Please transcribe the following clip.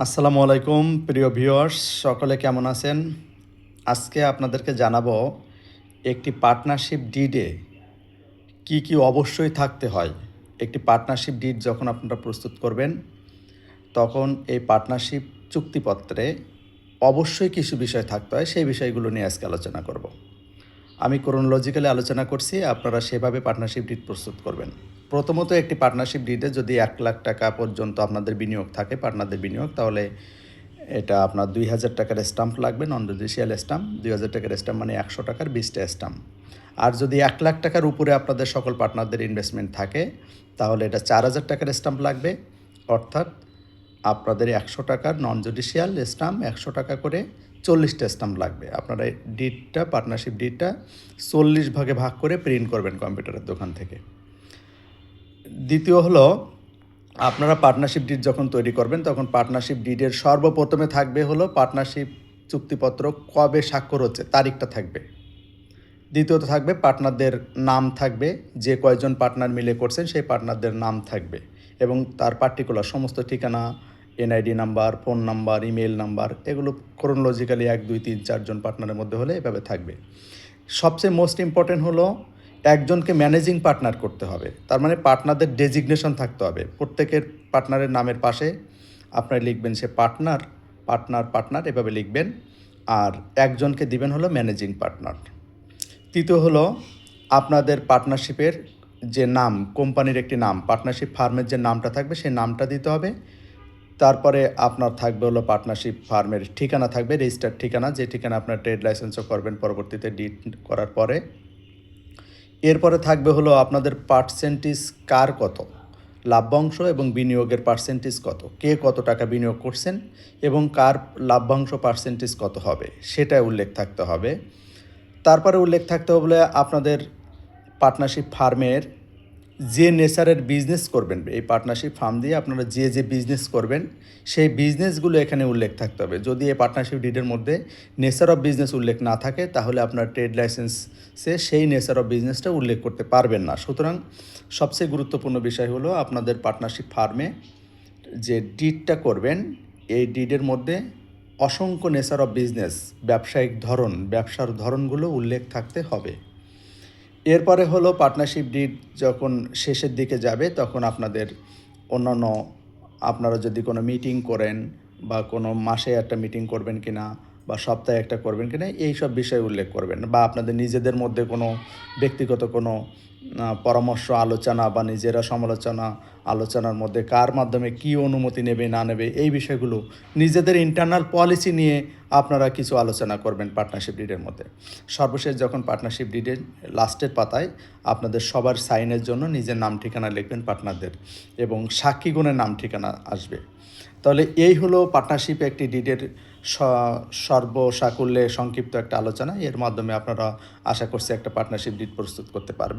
আসসালামু আলাইকুম প্রিয় ভিউয়ার্স, সকলে কেমন আছেন? আজকে আপনাদেরকে জানাবো একটি পার্টনারশিপ ডিডে কি অবশ্যই থাকতে হয়। একটি পার্টনারশিপ ডিড যখন আপনারা প্রস্তুত করবেন, তখন এই পার্টনারশিপ চুক্তিপত্রে অবশ্যই কিছু বিষয় থাকতে হয়। সেই বিষয়গুলো নিয়ে আজকে আলোচনা করব। আমি ক্রোনোলজিক্যালি আলোচনা করছি, আপনারা সেভাবে পার্টনারশিপ ডিড প্রস্তুত করবেন। প্রথমত, একটি পার্টনারশিপ ডিডে যদি 1,00,000 টাকা পর্যন্ত আপনাদের বিনিয়োগ থাকে, পার্টনারদের বিনিয়োগ, তাহলে এটা আপনার 2,000 টাকার স্টাম্প লাগবে, নন জুডিশিয়াল স্টাম্প। 2,000 টাকার স্টাম্প মানে 100 টাকার 20টা স্টাম্প। আর যদি 1,00,000 টাকার উপরে আপনাদের সকল পার্টনারদের ইনভেস্টমেন্ট থাকে, তাহলে এটা 4,000 টাকার স্টাম্প লাগবে। অর্থাৎ আপনাদের 100 টাকার নন জুডিশিয়াল স্টাম্প 100 টাকা করে 40টা স্টাম্প লাগবে। আপনারা ডিডটা, পার্টনারশিপ ডিডটা 40 ভাগে ভাগ করে প্রিন্ট করবেন কম্পিউটারের দোকান থেকে। দ্বিতীয় হলো, আপনারা পার্টনারশিপ ডিড যখন তৈরি করবেন, তখন পার্টনারশিপ ডিডের সর্বপ্রথমে থাকবে হলো পার্টনারশিপ চুক্তিপত্র কবে স্বাক্ষর হচ্ছে তারিখটা থাকবে। দ্বিতীয়ত থাকবে পার্টনারদের নাম থাকবে, যে কয়জন পার্টনার মিলে করছেন সেই পার্টনারদের নাম থাকবে এবং তার পার্টিকুলার সমস্ত ঠিকানা, NID number, phone number, email number, এগুলো ক্রোনোলজিক্যালি 1, 2, 3, 4 জন পার্টনারের মধ্যে হলে এভাবে থাকবে। সবচেয়ে মোস্ট ইম্পর্টেন্ট হলো একজনকে ম্যানেজিং পার্টনার করতে হবে। তার মানে পার্টনারদের ডেজিগনেশন থাকতে হবে। প্রত্যেকের পার্টনারের নামের পাশে আপনারা লিখবেন সে পার্টনার, পার্টনার, পার্টনার, এভাবে লিখবেন। আর একজনকে দিবেন হলো ম্যানেজিং পার্টনার। তৃতীয় হলো, আপনাদের পার্টনারশিপের যে নাম, কোম্পানির একটি নাম, পার্টনারশিপ ফার্মের যে নামটা থাকবে সেই নামটা দিতে হবে। তারপরে আপনার থাকবে হলো পার্টনারশিপ ফার্মের ঠিকানা থাকবে, রেজিস্টার্ড ঠিকানা, যে ঠিকানা আপনার ট্রেড লাইসেন্সও করবেন পরবর্তীতে ডিড করার পরে। এরপরে থাকবে হলো আপনাদের পার্সেন্টেজ, কার কত লাভ্যাংশ এবং বিনিয়োগের পার্সেন্টেজ কত, কে কত টাকা বিনিয়োগ করছেন এবং কার লাভ্যাংশ পার্সেন্টেজ কত হবে সেটা উল্লেখ থাকতে হবে। তারপরে উল্লেখ থাকতে হবে আপনাদের পার্টনারশিপ ফার্মের যে নেচারের বিজনেস করবেন, এই পার্টনারশিপ ফার্ম দিয়ে আপনারা যে বিজনেস করবেন সেই বিজনেসগুলো এখানে উল্লেখ থাকতে হবে। যদি এই পার্টনারশিপ ডিডের মধ্যে নেচার অফ বিজনেস উল্লেখ না থাকে, তাহলে আপনার ট্রেড লাইসেন্সে সেই নেচার অফ বিজনেসটা উল্লেখ করতে পারবেন না। সুতরাং সবচেয়ে গুরুত্বপূর্ণ বিষয় হলো আপনাদের পার্টনারশিপ ফার্মে যে ডিডটা করবেন, এই ডিডের মধ্যে অসংখ্য নেচার অফ বিজনেস, ব্যবসায়িক ধরন, ব্যবসার ধরনগুলো উল্লেখ থাকতে হবে। এরপরে হলো পার্টনারশিপ ডিড যখন শেষের দিকে যাবে, তখন আপনাদের অন্যান্য, আপনারা যদি কোনো মিটিং করেন বা কোনো মাসে একটা মিটিং করবেন কিনা বা সপ্তাহে একটা করবেন কিনা, এই সব বিষয় উল্লেখ করবেন। বা আপনাদের নিজেদের মধ্যে কোনো ব্যক্তিগত কোনো পরামর্শ আলোচনা বা নিজেরা আলোচনার মধ্যে কার মাধ্যমে কী অনুমতি নেবে না নেবে, এই বিষয়গুলো নিজেদের ইন্টারনাল পলিসি নিয়ে আপনারা কিছু আলোচনা করবেন পার্টনারশিপ ডিডের মধ্যে। সর্বশেষ যখন পার্টনারশিপ ডিডের লাস্টের পাতায় আপনাদের সবার সাইনের জন্য নিজের নাম ঠিকানা লিখবেন পার্টনারদের, এবং সাক্ষীগণের নাম ঠিকানা আসবে। তাহলে এই হলো পার্টনারশিপ একটি ডিডের সর্বসাকুল্যে সংক্ষিপ্ত একটা আলোচনা। এর মাধ্যমে আপনারা আশা করছি একটা পার্টনারশিপ ডিড প্রস্তুত করতে পারবেন।